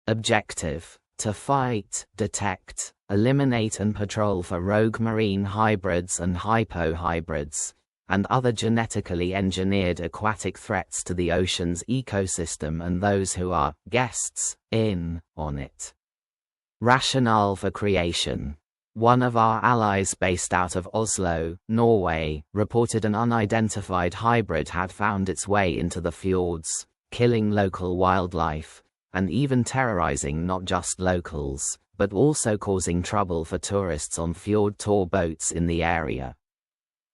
Objective: to fight, detect, eliminate and patrol for rogue marine hybrids and hypohybrids, and other genetically engineered aquatic threats to the ocean's ecosystem and those who are guests on it. Rationale for creation. One of our allies based out of Oslo, Norway, reported an unidentified hybrid had found its way into the fjords, killing local wildlife, and even terrorizing not just locals, but also causing trouble for tourists on fjord tour boats in the area.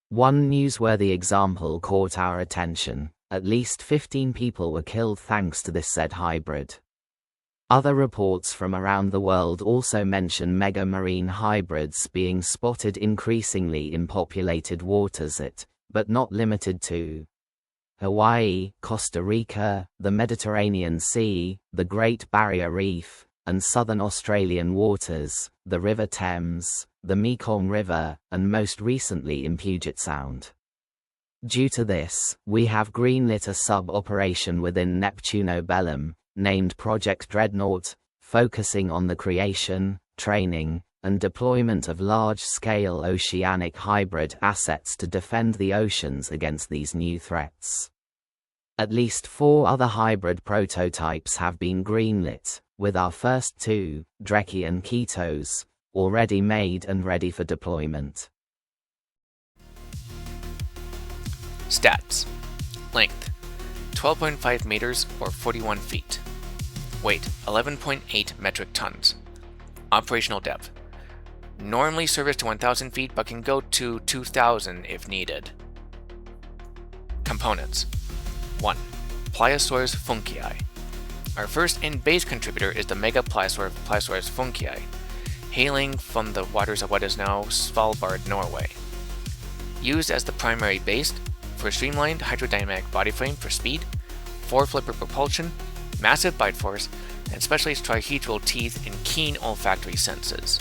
One newsworthy example caught our attention. At least 15 people were killed thanks to this said hybrid. Other reports from around the world also mention mega marine hybrids being spotted increasingly in populated waters but not limited to Hawaii, Costa Rica, the Mediterranean Sea, the Great Barrier Reef, and southern Australian waters, the River Thames, the Mekong River, and most recently in Puget Sound. Due to this, we have greenlit a sub-operation within Neptuno-BELLUM, named Project Dreadnought, focusing on the creation, training, and deployment of large-scale oceanic hybrid assets to defend the oceans against these new threats. At least 4 other hybrid prototypes have been greenlit, with our first 2, Dreki and Cryptos, already made and ready for deployment. Stats. Length: 12.5 meters or 41 feet. Weight: 11.8 metric tons. Operational depth: normally service to 1,000 feet but can go to 2,000 if needed. Components: 1. Pliosaurus funkii. Our first and base contributor is the Mega Pliosaurus funkii, hailing from the waters of what is now Svalbard, Norway. Used as the primary base for streamlined hydrodynamic body frame for speed, 4-flipper propulsion, massive bite force, and specialized trihedral teeth and keen olfactory senses.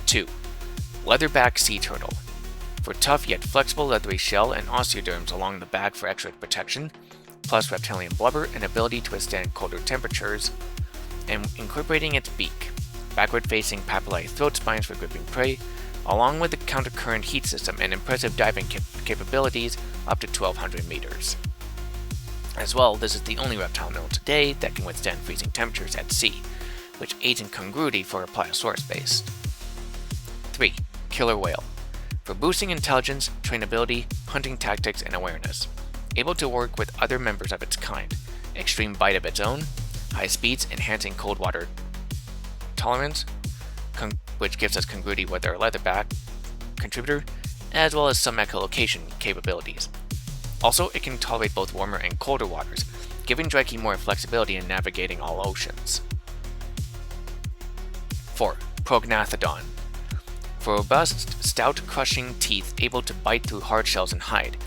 2. Leatherback sea turtle. For tough yet flexible leathery shell and osteoderms along the back for extra protection, plus reptilian blubber and ability to withstand colder temperatures, and incorporating its beak, backward-facing papillae throat spines for gripping prey, along with the countercurrent heat system and impressive diving capabilities up to 1,200 meters. As well, this is the only reptile known today that can withstand freezing temperatures at sea, which aids in congruity for a pliosaurus base. 3. Killer whale. For boosting intelligence, trainability, hunting tactics, and awareness. Able to work with other members of its kind, extreme bite of its own, high speeds enhancing cold water tolerance, which gives us congruity with our leatherback contributor, as well as some echolocation capabilities. Also, it can tolerate both warmer and colder waters, giving Dreki more flexibility in navigating all oceans. 4. Prognathodon. For robust, stout, crushing teeth able to bite through hard shells and hide,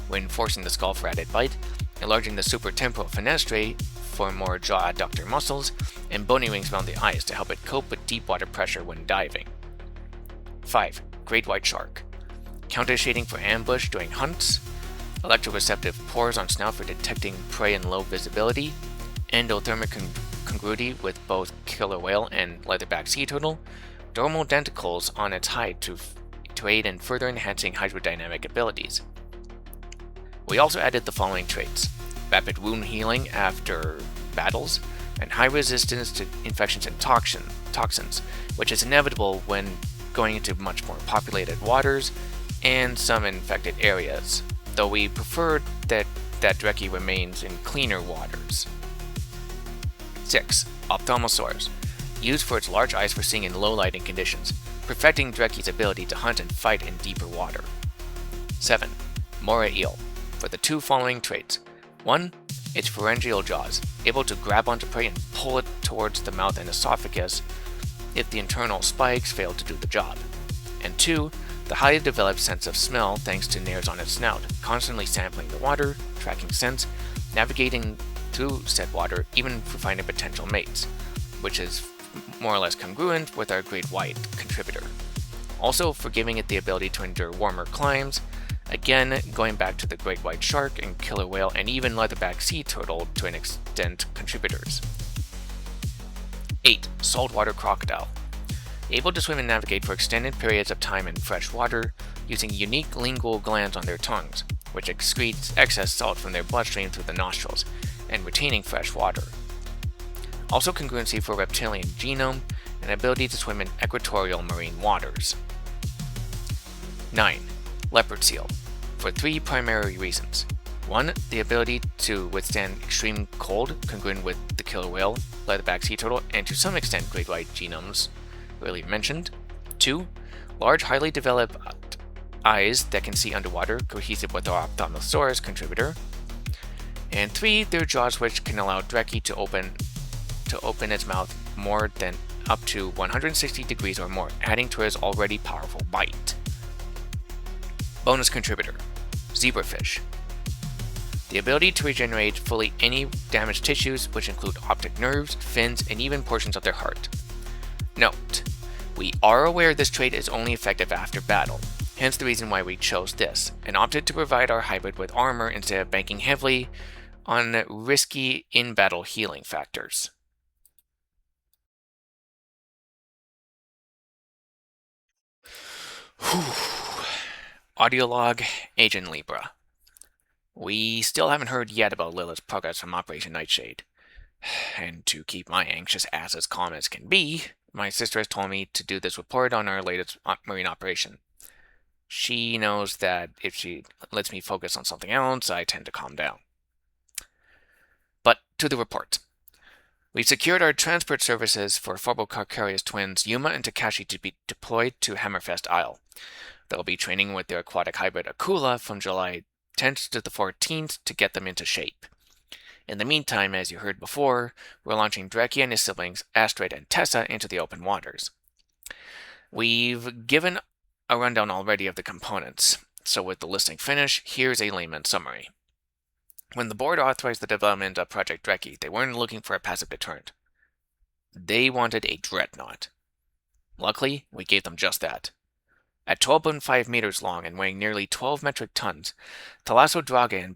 reinforcing the skull for added bite, enlarging the supratemporal fenestrae for more jaw adductor muscles, and bony rings around the eyes to help it cope with deep water pressure when diving. 5. Great white shark. Counter-shading for ambush during hunts, electroreceptive pores on snout for detecting prey in low visibility, endothermic congruity with both killer whale and leatherback sea turtle, dermal denticles on its hide to aid in further enhancing hydrodynamic abilities. We also added the following traits: rapid wound healing after battles, and high resistance to infections and toxins, which is inevitable when going into much more populated waters and some infected areas, though we prefer that Dreki remains in cleaner waters. 6. Ophthalmosaurus. Used for its large eyes for seeing in low lighting conditions, perfecting Dreki's ability to hunt and fight in deeper water. 7. Moray eel. For the 2 following traits. 1. Its pharyngeal jaws, able to grab onto prey and pull it towards the mouth and esophagus if the internal spikes fail to do the job. And 2. The highly developed sense of smell thanks to nares on its snout, constantly sampling the water, tracking scents, navigating through said water, even for finding potential mates, which is more or less congruent with our great white contributor. Also for giving it the ability to endure warmer climes, again going back to the great white shark and killer whale and even leatherback sea turtle to an extent contributors. 8. Saltwater crocodile. Able to swim and navigate for extended periods of time in fresh water, using unique lingual glands on their tongues, which excretes excess salt from their bloodstream through the nostrils, and retaining fresh water. Also congruency for reptilian genome, and ability to swim in equatorial marine waters. 9. Leopard seal, for 3 primary reasons. 1. The ability to withstand extreme cold, congruent with the killer whale, leatherback sea turtle, and to some extent great white genomes earlier mentioned. 2. Large, highly developed eyes that can see underwater, cohesive with our Ophthalmosaurus contributor. And 3. Their jaws, which can allow Dreki to open its mouth more than up to 160 degrees or more, adding to his already powerful bite. Bonus contributor, zebrafish. The ability to regenerate fully any damaged tissues, which include optic nerves, fins, and even portions of their heart. Note, we are aware this trait is only effective after battle, hence the reason why we chose this, and opted to provide our hybrid with armor instead of banking heavily on risky in-battle healing factors. Audio log, Agent Libra. We still haven't heard yet about Lilith's progress from Operation Nightshade. And to keep my anxious ass as calm as can be, my sister has told me to do this report on our latest marine operation. She knows that if she lets me focus on something else, I tend to calm down. But to the report. We've secured our transport services for Phobocalcareous twins Yuma and Takashi to be deployed to Hammerfest Isle. They'll be training with their aquatic hybrid Akula from July 10th to the 14th to get them into shape. In the meantime, as you heard before, we're launching Dreki and his siblings, Astrid and Tessa, into the open waters. We've given a rundown already of the components, so with the listing finished, here's a layman's summary. When the board authorized the development of Project Dreki, they weren't looking for a passive deterrent. They wanted a dreadnought. Luckily, we gave them just that. At 12.5 meters long and weighing nearly 12 metric tons, Thalassodrage and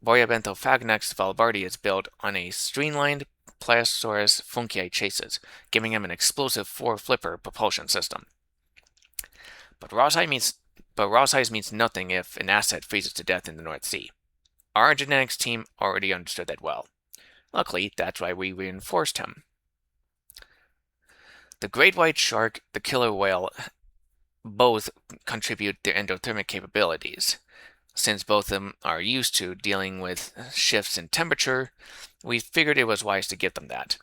boreabenthophaganax svalbardi is built on a streamlined Plesiosaurus funki chassis, giving him an explosive 4-flipper propulsion system. But raw size means nothing if an asset freezes to death in the North Sea. Our genetics team already understood that well. Luckily, that's why we reinforced him. The great white shark, the killer whale, both contribute their endothermic capabilities. Since both of them are used to dealing with shifts in temperature, we figured it was wise to give them that.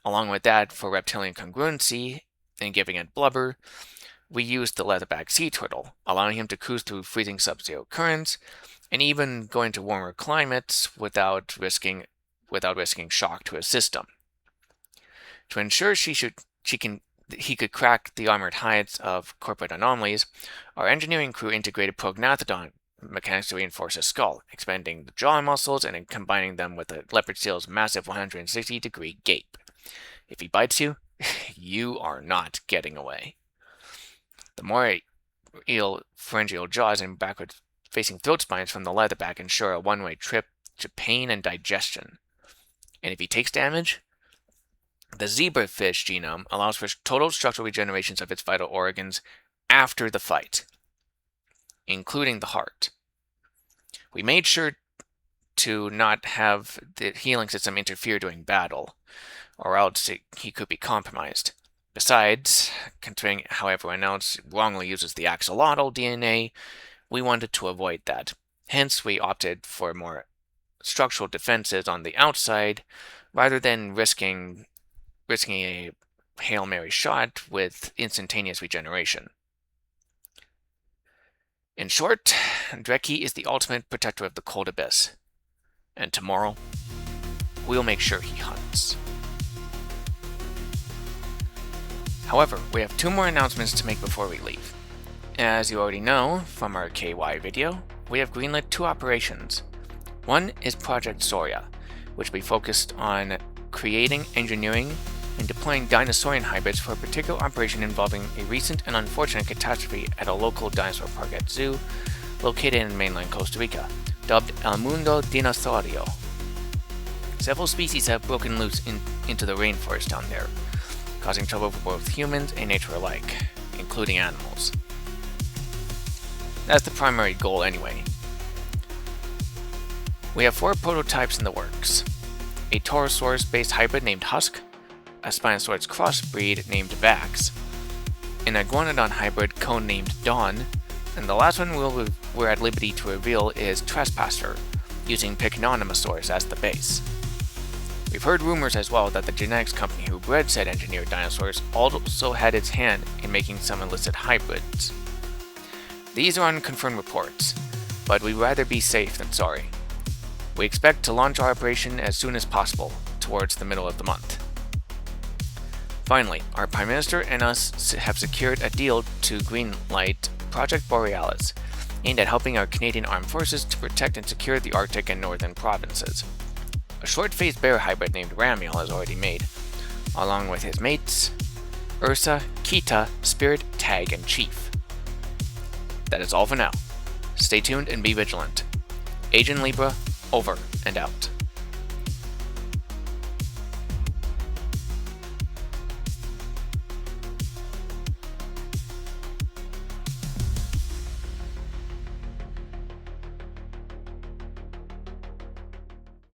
Along with that, for reptilian congruency and giving it blubber, we used the leatherback sea turtle, allowing him to cruise through freezing sub-zero currents, and even go into warmer climates without risking shock to his system. To ensure he could crack the armored hides of corporate anomalies, our engineering crew integrated prognathodon mechanics to reinforce his skull, expanding the jaw muscles and combining them with the leopard seal's massive 160-degree gape. If he bites you, you are not getting away. The moral pharyngeal jaws and backward-facing throat spines from the leatherback ensure a one-way trip to pain and digestion. And if he takes damage, the zebrafish genome allows for total structural regenerations of its vital organs after the fight, including the heart. We made sure to not have the healing system interfere during battle, or else he could be compromised. Besides, considering how everyone else wrongly uses the axolotl DNA, we wanted to avoid that. Hence, we opted for more structural defenses on the outside, rather than risking a Hail Mary shot with instantaneous regeneration. In short, Dreki is the ultimate protector of the cold abyss, and tomorrow, we'll make sure he hunts. However, we have 2 more announcements to make before we leave. As you already know from our KY video, we have greenlit 2 operations. One is Project Soria, which we focused on creating, engineering, and deploying dinosaurian hybrids for a particular operation involving a recent and unfortunate catastrophe at a local dinosaur park at zoo located in mainland Costa Rica, dubbed El Mundo Dinosaurio. Several species have broken loose into the rainforest down there, causing trouble for both humans and nature alike, including animals. That's the primary goal anyway. We have 4 prototypes in the works. A Taurosaurus-based hybrid named Husk, a Spinosaurus crossbreed named Vax, an Iguanodon hybrid codenamed Dawn, and the last one we're at liberty to reveal is Trespasser, using Picnonomosaurus as the base. We've heard rumors as well that the genetics company who bred said engineered dinosaurs also had its hand in making some illicit hybrids. These are unconfirmed reports, but we'd rather be safe than sorry. We expect to launch our operation as soon as possible, towards the middle of the month. Finally, our Prime Minister and us have secured a deal to greenlight Project Borealis, aimed at helping our Canadian Armed Forces to protect and secure the Arctic and northern provinces. A short-faced bear hybrid named Ramiel is already made, along with his mates, Ursa, Kita, Spirit, Tag, and Chief. That is all for now. Stay tuned and be vigilant. Agent Libra, over and out.